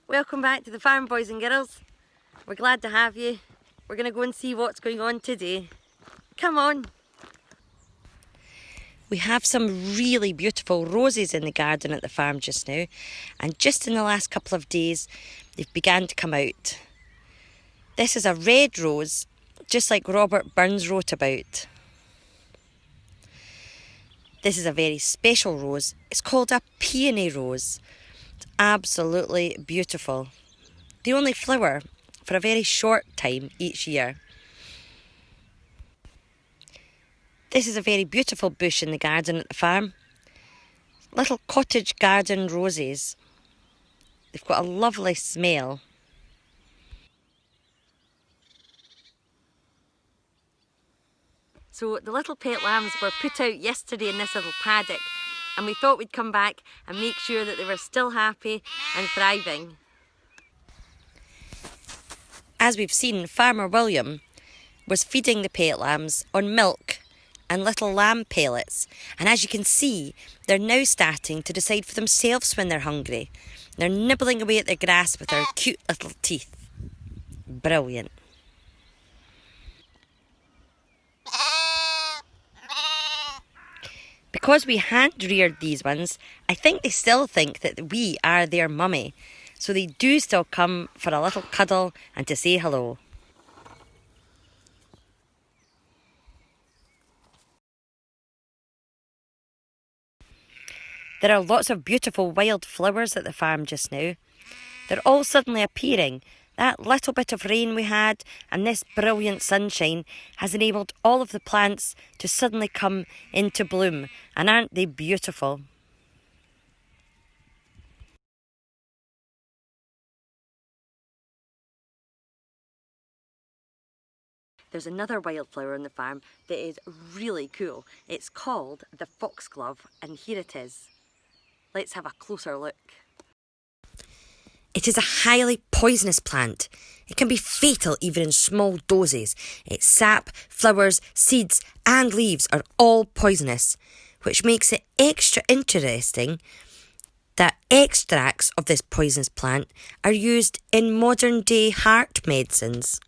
Welcome back to the farm, boys and girls. We're glad to have you. We're going to go and see what's going on today. Come on. We have some really beautiful roses in the garden at the farm just now, and just in the last couple of days they've begun to come out. This is a red rose, just like Robert Burns wrote about. This is a very special rose. It's called a peony rose. It's absolutely beautiful. They only flower for a very short time each year. This is a very beautiful bush in the garden at the farm. Little cottage garden roses. They've got a lovely smell. So the little pet lambs were put out yesterday in this little paddock, and we thought we'd come back and make sure that they were still happy and thriving. As we've seen, Farmer William was feeding the pet lambs on milk and little lamb pellets, and as you can see, they're now starting to decide for themselves when they're hungry. They're nibbling away at the grass with their cute little teeth. Brilliant. Because we hand-reared these ones, I think they still think that we are their mummy, so they do still come for a little cuddle and to say hello. There are lots of beautiful wildflowers at the farm just now. They're all suddenly appearing. That little bit of rain we had and this brilliant sunshine has enabled all of the plants to suddenly come into bloom. And aren't they beautiful? There's another wildflower on the farm that is really cool. It's called the Foxglove, and here it is. Let's have a closer look. It is a highly poisonous plant. It can be fatal even in small doses. Its sap, flowers, seeds and leaves are all poisonous, which makes it extra interesting that extracts of this poisonous plant are used in modern day heart medicines.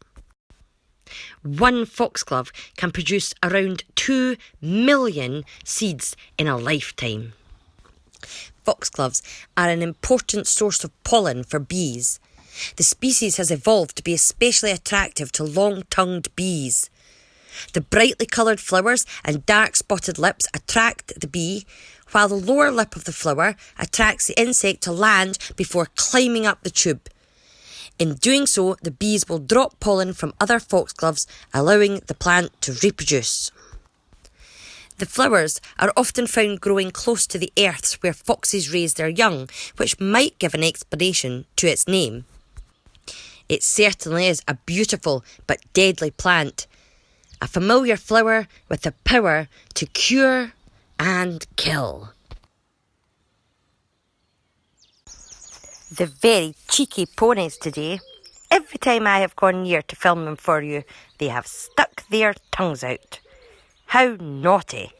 One foxglove can produce around 2 million seeds in a lifetime. Foxgloves are an important source of pollen for bees. The species has evolved to be especially attractive to long-tongued bees. The brightly coloured flowers and dark spotted lips attract the bee, while the lower lip of the flower attracts the insect to land before climbing up the tube. In doing so, the bees will drop pollen from other foxgloves, allowing the plant to reproduce. The flowers are often found growing close to the earths where foxes raise their young, which might give an explanation to its name. It certainly is a beautiful but deadly plant, a familiar flower with the power to cure and kill. The very cheeky ponies today. Every time I have gone near to film them for you, they have stuck their tongues out. How naughty.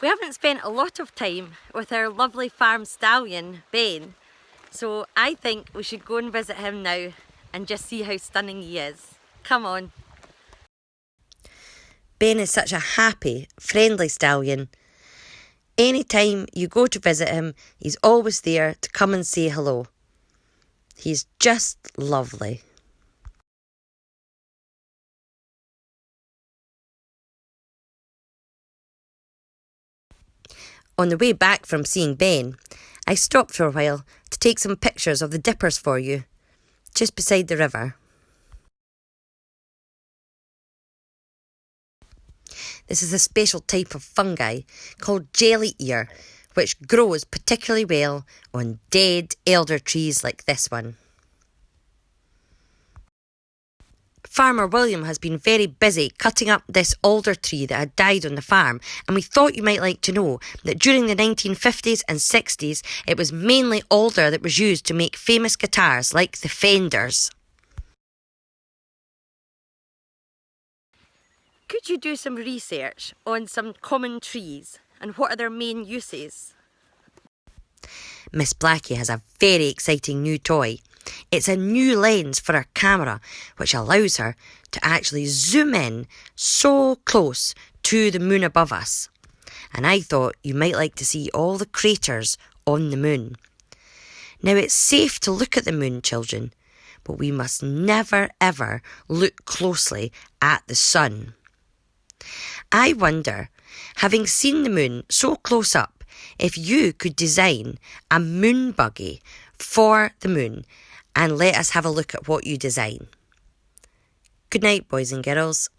We haven't spent a lot of time with our lovely farm stallion, Ben, so I think we should go and visit him now and just see how stunning he is. Come on. Ben is such a happy, friendly stallion. Anytime you go to visit him, he's always there to come and say hello. He's just lovely. On the way back from seeing Ben, I stopped for a while to take some pictures of the dippers for you, just beside the river. This is a special type of fungi called jelly ear, which grows particularly well on dead elder trees like this one. Farmer William has been very busy cutting up this alder tree that had died on the farm, and we thought you might like to know that during the 1950s and 60s it was mainly alder that was used to make famous guitars like the Fenders. Could you do some research on some common trees and what are their main uses? Miss Blackie has a very exciting new toy. It's a new lens for her camera, which allows her to actually zoom in so close to the moon above us. And I thought you might like to see all the craters on the moon. Now, it's safe to look at the moon, children, but we must never ever look closely at the sun. I wonder, having seen the moon so close up, if you could design a moon buggy for the moon and let us have a look at what you design. Good night, boys and girls.